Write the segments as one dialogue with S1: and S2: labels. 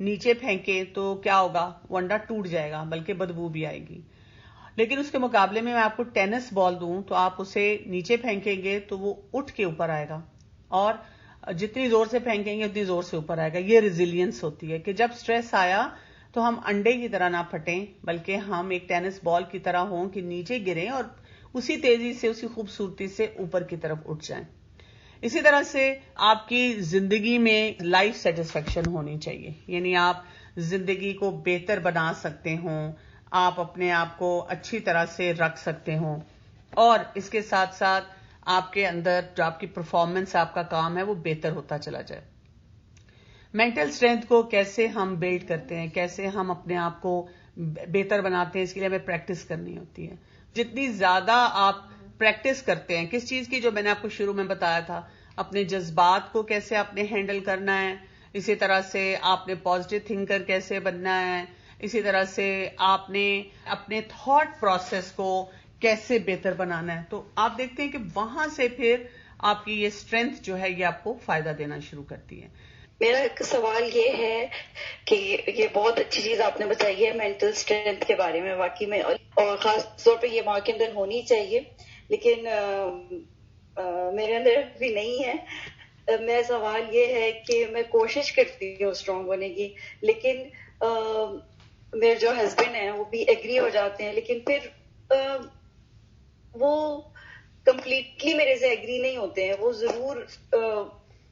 S1: نیچے پھینکیں تو کیا ہوگا, وہ انڈا ٹوٹ جائے گا, بلکہ بدبو بھی آئے گی. لیکن اس کے مقابلے میں آپ کو ٹینس بال دوں تو آپ اسے نیچے پھینکیں گے تو وہ اٹھ کے اوپر آئے گا, اور جتنی زور سے پھینکیں گے اتنی زور سے اوپر آئے گا. یہ ریزیلینس ہوتی ہے کہ جب سٹریس آیا تو ہم انڈے کی طرح نہ پھٹیں, بلکہ ہم ایک ٹینس بال کی طرح ہوں کہ نیچے گریں اور اسی تیزی سے, اسی خوبصورتی سے اوپر کی طرف اٹھ جائیں. اسی طرح سے آپ کی زندگی میں لائف سیٹسفیکشن ہونی چاہیے, یعنی آپ زندگی کو بہتر بنا سکتے ہوں, آپ اپنے آپ کو اچھی طرح سے رکھ سکتے ہوں, اور اس کے ساتھ ساتھ آپ کے اندر جو آپ کی پرفارمنس, آپ کا کام ہے, وہ بہتر ہوتا چلا جائے. مینٹل اسٹرینتھ کو کیسے ہم بلڈ کرتے ہیں, کیسے ہم اپنے آپ کو بہتر بناتے ہیں, اس کے لیے ہمیں پریکٹس کرنی ہوتی ہے. جتنی زیادہ آپ پریکٹس کرتے ہیں کس چیز کی, جو میں نے آپ کو شروع میں بتایا تھا, اپنے جذبات کو کیسے آپ نے ہینڈل کرنا ہے, اسی طرح سے آپ نے پازیٹیو تھنکر کیسے بننا ہے, اسی طرح سے آپ نے اپنے تھاٹ پروسیس کو کیسے بہتر بنانا ہے, تو آپ دیکھتے ہیں کہ وہاں سے پھر آپ کی یہ اسٹرینتھ جو ہے یہ آپ کو فائدہ دینا شروع کرتی ہے.
S2: میرا ایک سوال یہ ہے کہ یہ بہت اچھی چیز آپ نے بتائی ہے مینٹل اسٹرینتھ کے بارے میں, واقعی میں, اور خاص طور پہ یہ ماں کے اندر ہونی چاہیے, لیکن میرے اندر بھی نہیں ہے. میرا سوال یہ ہے کہ میں کوشش کرتی ہوں اسٹرانگ ہونے کی, لیکن میرے جو ہسبینڈ ہیں وہ بھی ایگری ہو جاتے ہیں, لیکن پھر وہ کمپلیٹلی میرے سے ایگری نہیں ہوتے ہیں. وہ ضرور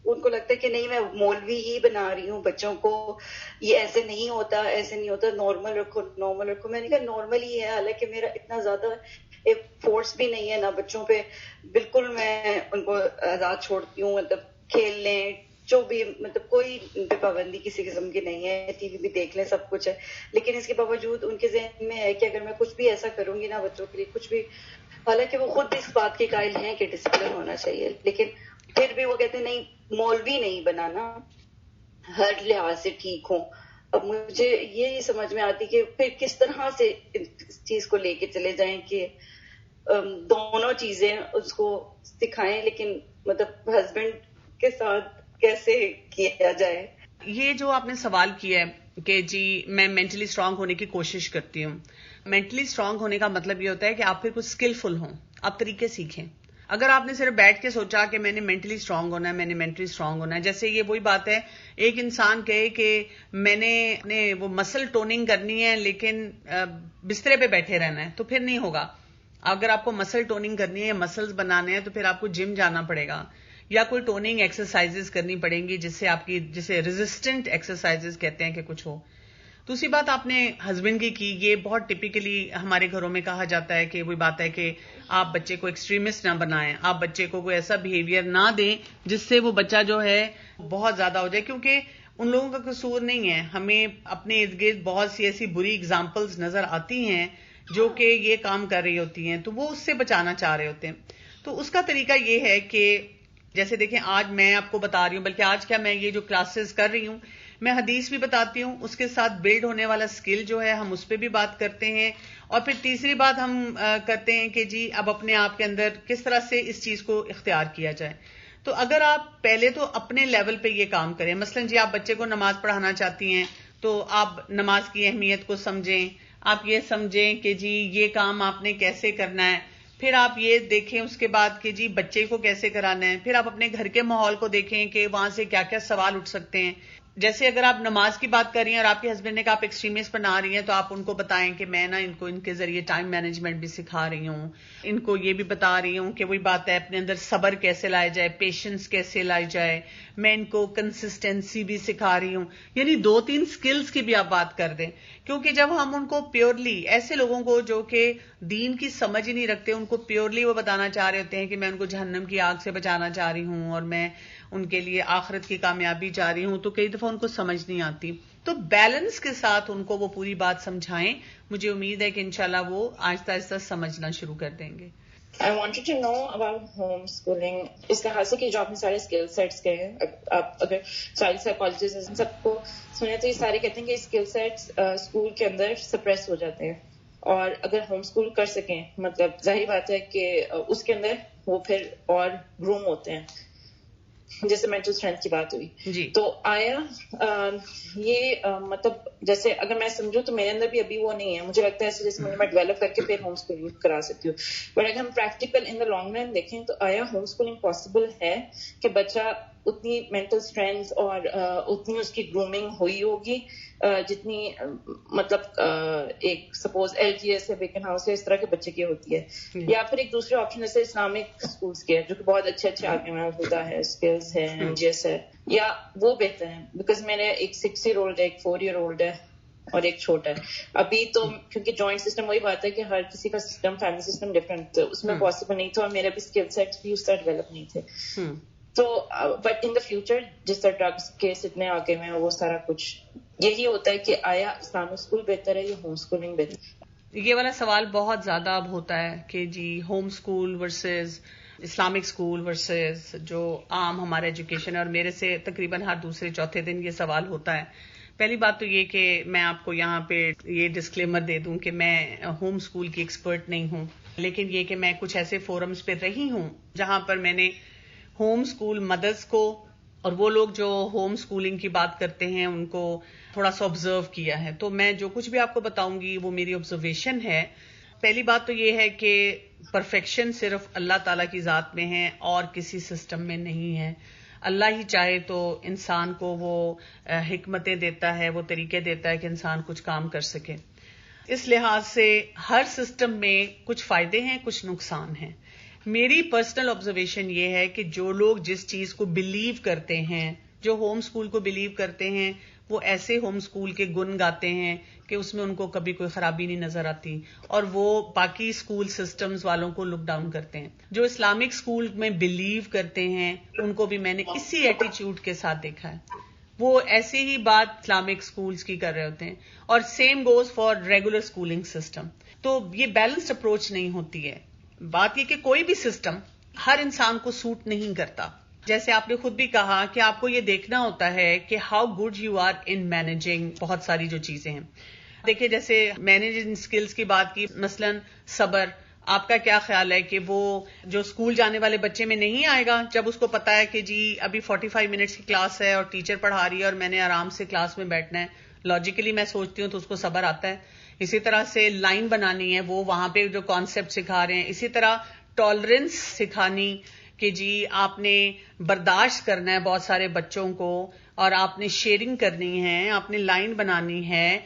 S2: ان کو لگتا ہے کہ نہیں, میں مولوی ہی بنا رہی ہوں بچوں کو, یہ ایسے نہیں ہوتا, ایسے نہیں ہوتا, نارمل رکھو, نارمل رکھو. میں نے کہا نارمل ہی ہے, حالانکہ میرا اتنا زیادہ ایک فورس بھی نہیں ہے نا بچوں پہ. بالکل میں ان کو آزاد چھوڑتی ہوں, مطلب کھیل لیں جو بھی, مطلب کوئی پابندی کسی قسم کی نہیں ہے, ٹی وی بھی دیکھ لیں, سب کچھ ہے. لیکن اس کے باوجود ان کے ذہن میں ہے کہ اگر میں کچھ بھی ایسا کروں گی نا بچوں کے لیے, کچھ بھی, حالانکہ وہ خود اس بات کے قائل ہیں کہ ڈسپلن ہونا چاہیے, لیکن پھر بھی وہ کہتے ہیں نہیں, مولوی نہیں بنانا, ہر لحاظ سے ٹھیک ہوں. اب مجھے یہ سمجھ میں آتی کہ پھر کس طرح سے اس چیز کو لے کے چلے جائیں کہ دونوں چیزیں اس کو سکھائیں, لیکن مطلب ہسبینڈ کے ساتھ کیسے کیا جائے.
S1: یہ جو آپ نے سوال کیا ہے کہ جی میں مینٹلی اسٹرانگ ہونے کی کوشش کرتی ہوں, مینٹلی اسٹرانگ ہونے کا مطلب یہ ہوتا ہے کہ آپ پھر کچھ اسکلفل ہوں, آپ طریقے سیکھیں. اگر آپ نے صرف بیٹھ کے سوچا کہ میں نے مینٹلی اسٹرانگ ہونا ہے, میں نے مینٹلی اسٹرانگ ہونا ہے, جیسے یہ وہی بات ہے ایک انسان کہے کہ میں نے وہ مسل ٹوننگ کرنی ہے لیکن بسترے پہ بیٹھے رہنا ہے, تو پھر نہیں ہوگا. اگر آپ کو مسل ٹوننگ کرنی ہے یا مسلز بنانے ہیں تو پھر آپ کو جم جانا پڑے گا, یا کوئی ٹوننگ ایکسرسائزز کرنی پڑیں گی, جس سے آپ کی, جسے ریزسٹنٹ ایکسرسائزز کہتے ہیں کہ کچھ ہو. دوسری بات آپ نے ہسبینڈ کی یہ بہت ٹپیکلی ہمارے گھروں میں کہا جاتا ہے کہ وہی بات ہے کہ آپ بچے کو ایکسٹریمسٹ نہ بنائیں, آپ بچے کو کوئی ایسا بیہیویئر نہ دیں جس سے وہ بچہ جو ہے بہت زیادہ ہو جائے, کیونکہ ان لوگوں کا قصور نہیں ہے. ہمیں اپنے ارد گرد بہت سی ایسی بری اگزامپلز نظر آتی ہیں جو کہ یہ کام کر رہی ہوتی ہیں, تو وہ اس سے بچانا چاہ رہے ہوتے ہیں. تو اس کا طریقہ یہ ہے کہ جیسے دیکھیں آج میں آپ کو بتا رہی ہوں, بلکہ آج کیا میں یہ جو کلاسز کر رہی ہوں میں حدیث بھی بتاتی ہوں, اس کے ساتھ بلڈ ہونے والا سکل جو ہے ہم اس پہ بھی بات کرتے ہیں, اور پھر تیسری بات ہم کرتے ہیں کہ جی اب اپنے آپ کے اندر کس طرح سے اس چیز کو اختیار کیا جائے. تو اگر آپ پہلے تو اپنے لیول پہ یہ کام کریں, مثلا جی آپ بچے کو نماز پڑھانا چاہتی ہیں تو آپ نماز کی اہمیت کو سمجھیں, آپ یہ سمجھیں کہ جی یہ کام آپ نے کیسے کرنا ہے, پھر آپ یہ دیکھیں اس کے بعد کہ جی بچے کو کیسے کرانا ہے, پھر آپ اپنے گھر کے ماحول کو دیکھیں کہ وہاں سے کیا کیا سوال اٹھ سکتے ہیں. جیسے اگر آپ نماز کی بات کر رہی ہیں اور آپ کے ہسبینڈ نے کہا آپ ایکسٹریمسٹ بنا رہی ہیں, تو آپ ان کو بتائیں کہ میں نا ان کو ان کے ذریعے ٹائم مینجمنٹ بھی سکھا رہی ہوں, ان کو یہ بھی بتا رہی ہوں کہ وہی بات ہے اپنے اندر صبر کیسے لایا جائے, پیشنس کیسے لائی جائے, میں ان کو کنسسٹنسی بھی سکھا رہی ہوں. یعنی 2-3 سکلز کی بھی آپ بات کر دیں, کیونکہ جب ہم ان کو پیورلی, ایسے لوگوں کو جو کہ دین کی سمجھ ہی نہیں رکھتے, ان کو پیورلی وہ بتانا چاہ رہے ہوتے ہیں کہ میں ان کو جہنم کی آگ سے بچانا چاہ رہی ہوں اور میں ان کے لیے آخرت کی کامیابی چاہ رہی ہوں, تو کئی دفعہ ان کو سمجھ نہیں آتی. تو بیلنس کے ساتھ ان کو وہ پوری بات سمجھائیں, مجھے امید ہے کہ انشاءاللہ وہ آہستہ آہستہ سمجھنا شروع کر دیں گے.
S3: I wanted to know about homeschooling. اس لحاظ سے کہ جو آپ نے سارے اسکل سیٹس کہے ہیں, آپ اگر چائلڈ سائیکالوجسٹ سب کو سنے تو یہ سارے کہتے ہیں کہ اسکل سیٹس اسکول کے اندر سپریس ہو جاتے ہیں, اور اگر ہوم اسکول کر سکیں مطلب ظاہر بات ہے کہ اس کے اندر وہ پھر اور گروم ہوتے ہیں. جیسے مینٹل اسٹرینتھ کی بات ہوئی
S1: جی.
S3: تو آیا یہ مطلب جیسے اگر میں سمجھوں تو میرے اندر بھی ابھی وہ نہیں ہے. مجھے لگتا ہے ایسے جیسے میں ڈیولپ کر کے پھر ہوم اسکولنگ کرا سکتی ہوں. بٹ اگر ہم practical in the long run دیکھیں تو آیا ہوم اسکولنگ پاسبل ہے کہ بچہ اتنی مینٹل اسٹرینتھ اور اتنی اس کی گرومنگ ہوئی ہوگی جتنی مطلب ایک سپوز ایل جی ایس ہے بیکن ہاؤس ہے اس طرح کے بچے کی ہوتی ہے. یا پھر ایک دوسرے آپشن جیسے اسلامک اسکولس کے جو کہ بہت اچھے اچھے آگے میں ہوتا ہے, اسکلز ہے, ایم جی ایس ہے, یا وہ بہتر ہے. بیکاز میرے ایک 6 year old ہے, ایک 4 year old ہے اور ایک چھوٹا ہے ابھی. تو کیونکہ جوائنٹ سسٹم وہی بات ہے کہ ہر کسی کا سسٹم فیملی سسٹم ڈفرینٹ, اس میں پاسبل نہیں تھا اور میرے بھی اسکل سیٹس بھی اس طرح ڈیولپ نہیں تھے. تو بٹ ان دا فیوچر جس طرح ڈرگس کیس اتنے آگے میں وہ سارا کچھ یہی ہوتا ہے کہ آیا اسلامک اسکول بہتر ہے یا ہوم اسکولنگ بہتر ہے.
S1: یہ والا سوال بہت زیادہ اب ہوتا ہے کہ جی home school versus Islamic school versus جو عام ہمارا ایجوکیشن ہے, اور میرے سے تقریباً ہر دوسرے چوتھے دن یہ سوال ہوتا ہے. پہلی بات تو یہ کہ میں آپ کو یہاں پہ یہ ڈسکلیمر دے دوں کہ میں ہوم اسکول کی ایکسپرٹ نہیں ہوں, لیکن یہ کہ میں کچھ ایسے فورمز پہ رہی ہوں جہاں پر میں نے ہوم اسکول مدرس کو اور وہ لوگ جو ہوم اسکولنگ کی بات کرتے ہیں ان کو تھوڑا سا آبزرو کیا ہے. تو میں جو کچھ بھی آپ کو بتاؤں گی وہ میری آبزرویشن ہے. پہلی بات تو یہ ہے کہ پرفیکشن صرف اللہ تعالیٰ کی ذات میں ہے اور کسی سسٹم میں نہیں ہے. اللہ ہی چاہے تو انسان کو وہ حکمتیں دیتا ہے, وہ طریقے دیتا ہے کہ انسان کچھ کام کر سکے. اس لحاظ سے ہر سسٹم میں کچھ فائدے ہیں, کچھ نقصان ہیں. میری پرسنل آبزرویشن یہ ہے کہ جو لوگ جس چیز کو بلیو کرتے ہیں, جو ہوم اسکول کو بلیو کرتے ہیں, وہ ایسے ہوم اسکول کے گن گاتے ہیں کہ اس میں ان کو کبھی کوئی خرابی نہیں نظر آتی, اور وہ باقی اسکول سسٹمز والوں کو لک ڈاؤن کرتے ہیں. جو اسلامک اسکول میں بلیو کرتے ہیں ان کو بھی میں نے اسی ایٹیچیوڈ کے ساتھ دیکھا ہے. وہ ایسی ہی بات اسلامک اسکولز کی کر رہے ہوتے ہیں, اور same goes for regular schooling system. تو یہ بیلنسڈ اپروچ نہیں ہوتی ہے. بات یہ کہ کوئی بھی سسٹم ہر انسان کو سوٹ نہیں کرتا. جیسے آپ نے خود بھی کہا کہ آپ کو یہ دیکھنا ہوتا ہے کہ how good you are in managing بہت ساری جو چیزیں ہیں. دیکھیں جیسے مینیجنگ اسکلز کی بات کی, مثلا صبر. آپ کا کیا خیال ہے کہ وہ جو اسکول جانے والے بچے میں نہیں آئے گا جب اس کو پتا ہے کہ جی ابھی 45 منٹس کی کلاس ہے اور ٹیچر پڑھا رہی ہے اور میں نے آرام سے کلاس میں بیٹھنا ہے؟ لاجیکلی میں سوچتی ہوں تو اس کو صبر آتا ہے. اسی طرح سے لائن بنانی ہے, وہ وہاں پہ جو کانسیپٹ سکھا رہے ہیں. اسی طرح ٹالرنس سکھانی کہ جی آپ نے برداشت کرنا ہے بہت سارے بچوں کو, اور آپ نے شیئرنگ کرنی ہے, آپ نے لائن بنانی ہے.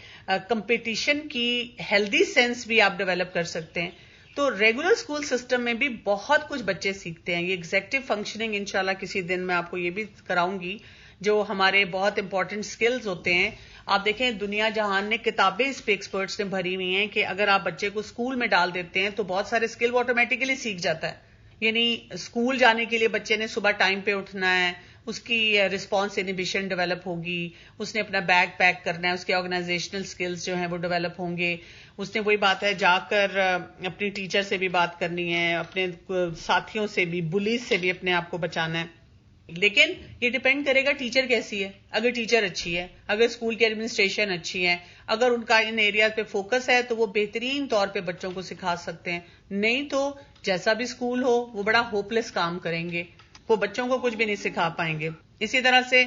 S1: کمپٹیشن کی ہیلدی سینس بھی آپ ڈیولپ کر سکتے ہیں. تو ریگولر اسکول سسٹم میں بھی بہت کچھ بچے سیکھتے ہیں. یہ ایگزیکٹو فنکشننگ انشاءاللہ کسی دن میں آپ کو یہ بھی کراؤں گی, جو ہمارے بہت امپورٹنٹ سکلز ہوتے ہیں. آپ دیکھیں دنیا جہان نے کتابیں اس پہ ایکسپرٹس نے بھری ہوئی ہیں کہ اگر آپ بچے کو اسکول میں ڈال دیتے ہیں تو بہت سارے اسکل وہ آٹومیٹیکلی سیکھ جاتا ہے. یعنی اسکول جانے کے لیے بچے نے صبح ٹائم پہ اٹھنا ہے, اس کی رسپانس انہیبیشن ڈیولپ ہوگی, اس نے اپنا بیگ پیک کرنا ہے, اس کے آرگنائزیشنل سکلز جو ہیں وہ ڈیولپ ہوں گے. اس نے وہی بات ہے جا کر اپنی ٹیچر سے بھی بات کرنی ہے, اپنے ساتھیوں سے بھی, بلیز سے بھی اپنے آپ کو بچانا ہے. لیکن یہ ڈیپینڈ کرے گا ٹیچر کیسی ہے. اگر ٹیچر اچھی ہے, اگر اسکول کی ایڈمنسٹریشن اچھی ہے, اگر ان کا ان ایریاز پہ فوکس ہے تو وہ بہترین طور پہ بچوں کو سکھا سکتے ہیں. نہیں تو جیسا بھی اسکول ہو وہ بڑا ہوپ لیس کام کریں گے, وہ بچوں کو کچھ بھی نہیں سکھا پائیں گے. اسی طرح سے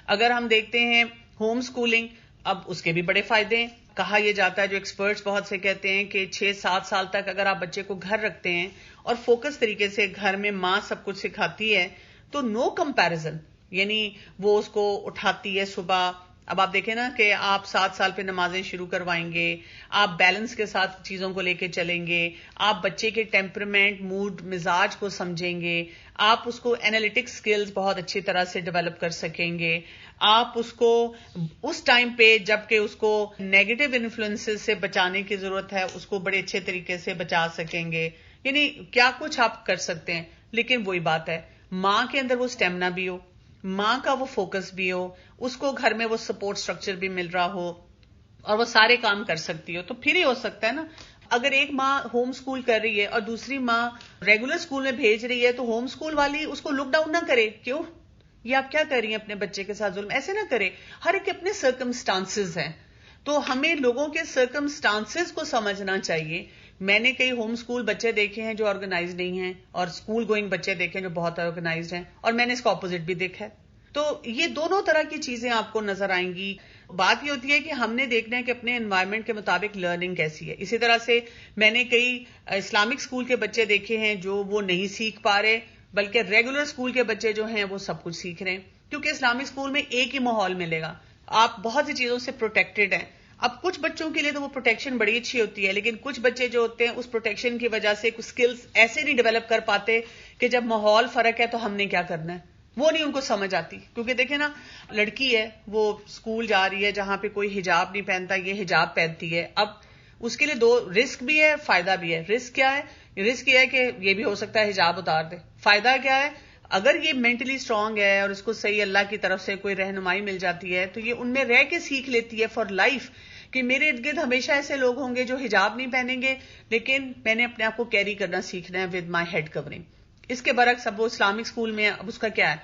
S1: اگر ہم دیکھتے ہیں ہوم اسکولنگ, اب اس کے بھی بڑے فائدے ہیں. کہا یہ جاتا ہے, جو ایکسپرٹس بہت سے کہتے ہیں کہ 6-7 سال تک اگر آپ بچے کو گھر رکھتے ہیں اور فوکس طریقے سے گھر میں ماں سب کچھ سکھاتی ہے تو نو کمپیرزن, یعنی وہ اس کو اٹھاتی ہے صبح. اب آپ دیکھیں نا کہ آپ 7 سال پہ نمازیں شروع کروائیں گے, آپ بیلنس کے ساتھ چیزوں کو لے کے چلیں گے, آپ بچے کے ٹیمپرمنٹ, موڈ, مزاج کو سمجھیں گے, آپ اس کو اینالیٹک سکلز بہت اچھی طرح سے ڈیولپ کر سکیں گے, آپ اس کو اس ٹائم پہ جب کہ اس کو نیگیٹو انفلوئنسز سے بچانے کی ضرورت ہے اس کو بڑے اچھے طریقے سے بچا سکیں گے. یعنی کیا کچھ آپ کر سکتے ہیں. لیکن وہی بات ہے, ماں کے اندر وہ اسٹیمنا بھی ہو, ماں کا وہ فوکس بھی ہو, اس کو گھر میں وہ سپورٹ سٹرکچر بھی مل رہا ہو اور وہ سارے کام کر سکتی ہو, تو پھر ہی ہو سکتا ہے نا. اگر ایک ماں ہوم اسکول کر رہی ہے اور دوسری ماں ریگولر اسکول میں بھیج رہی ہے تو ہوم اسکول والی اس کو لک ڈاؤن نہ کرے. کیوں؟ یہ آپ کیا کر رہی ہیں اپنے بچے کے ساتھ ظلم؟ ایسے نہ کرے. ہر ایک اپنے سرکمسٹانسز ہیں, تو ہمیں لوگوں کے سرکمسٹانسز کو سمجھنا چاہیے میں نے کئی ہوم اسکول بچے دیکھے ہیں جو آرگنائز نہیں ہیں اور اسکول گوئنگ بچے دیکھے ہیں جو بہت آرگنائزڈ ہیں, اور میں نے اس کا اپوزٹ بھی دیکھا ہے. تو یہ دونوں طرح کی چیزیں آپ کو نظر آئیں گی. بات یہ ہوتی ہے کہ ہم نے دیکھنا ہے کہ اپنے انوائرمنٹ کے مطابق لرننگ کیسی ہے. اسی طرح سے میں نے کئی اسلامک اسکول کے بچے دیکھے ہیں جو وہ نہیں سیکھ پا رہے, بلکہ ریگولر اسکول کے بچے جو ہیں وہ سب کچھ سیکھ رہے ہیں, کیونکہ اسلامک اسکول میں ایک ہی ماحول ملے گا, آپ بہت سی چیزوں سے پروٹیکٹڈ ہیں. اب کچھ بچوں کے لیے تو وہ پروٹیکشن بڑی اچھی ہوتی ہے, لیکن کچھ بچے جو ہوتے ہیں اس پروٹیکشن کی وجہ سے کچھ سکلز ایسے نہیں ڈیولپ کر پاتے کہ جب ماحول فرق ہے تو ہم نے کیا کرنا ہے, وہ نہیں ان کو سمجھ آتی. کیونکہ دیکھیں نا, لڑکی ہے وہ اسکول جا رہی ہے جہاں پہ کوئی حجاب نہیں پہنتا, یہ حجاب پہنتی ہے. اب اس کے لیے دو رسک بھی ہے, فائدہ بھی ہے. رسک کیا ہے؟ رسک یہ ہے کہ یہ بھی ہو سکتا ہے حجاب اتار دے. فائدہ کیا ہے؟ اگر یہ مینٹلی اسٹرانگ ہے اور اس کو صحیح اللہ کی طرف سے کوئی رہنمائی مل جاتی ہے تو یہ ان میں رہ کے سیکھ لیتی ہے فار لائف کہ میرے ارد گرد ہمیشہ ایسے لوگ ہوں گے جو حجاب نہیں پہنیں گے, لیکن میں نے اپنے آپ کو کیری کرنا سیکھنا ہے ود مائی ہیڈ کورنگ. اس کے برعکس اب وہ اسلامک اسکول میں, اب اس کا کیا ہے,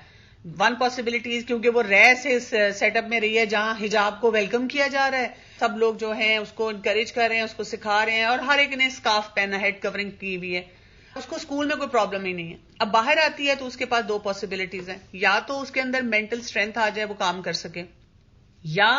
S1: ون پاسبلٹیز, کیونکہ وہ رہ سے سیٹ اپ میں رہی ہے جہاں حجاب کو ویلکم کیا جا رہا ہے, سب لوگ جو ہیں اس کو انکریج کر رہے ہیں, اس کو سکھا رہے ہیں, اور ہر ایک نے اسکارف پہنا, ہیڈ کورنگ کی ہوئی ہے, اس کو اسکول میں کوئی پرابلم ہی نہیں ہے. اب باہر آتی ہے تو اس کے پاس دو پاسبلٹیز ہیں, یا تو اس کے اندر مینٹل اسٹرینتھ آ جائے, وہ کام کر سکے, یا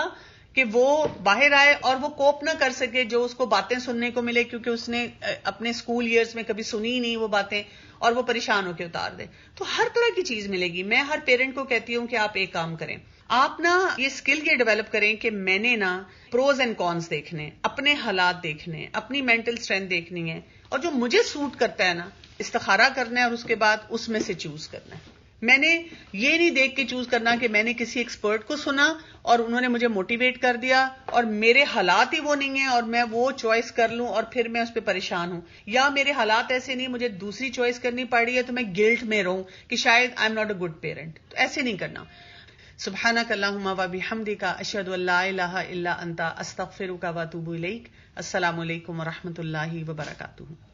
S1: کہ وہ باہر آئے اور وہ کوپ نہ کر سکے جو اس کو باتیں سننے کو ملے, کیونکہ اس نے اپنے اسکول ایئرز میں کبھی سنی ہی نہیں وہ باتیں, اور وہ پریشان ہو کے اتار دے. تو ہر طرح کی چیز ملے گی. میں ہر پیرنٹ کو کہتی ہوں کہ آپ ایک کام کریں, آپ نا یہ اسکل یہ ڈیولپ کریں کہ میں نے نا پروز اینڈ کونس دیکھنے, اپنے حالات دیکھنے, اپنی مینٹل اسٹرینتھ دیکھنی ہے, اور جو مجھے سوٹ کرتا ہے نا استخارہ کرنا ہے, اور اس کے بعد اس میں سے چوز کرنا ہے. میں نے یہ نہیں دیکھ کے چوز کرنا کہ میں نے کسی ایکسپرٹ کو سنا اور انہوں نے مجھے موٹیویٹ کر دیا اور میرے حالات ہی وہ نہیں ہیں اور میں وہ چوائس کر لوں اور پھر میں اس پہ پریشان ہوں, یا میرے حالات ایسے نہیں, مجھے دوسری چوائس کرنی پڑ رہی ہے تو میں گلٹ میں رہوں کہ شاید I am not a good parent. تو ایسے نہیں کرنا. سبحانک اللہم و بحمدک, اشہد ان لا الہ الا انت, استغفرک و اتوب الیک. السلام علیکم و رحمۃ اللہ وبرکاتہ.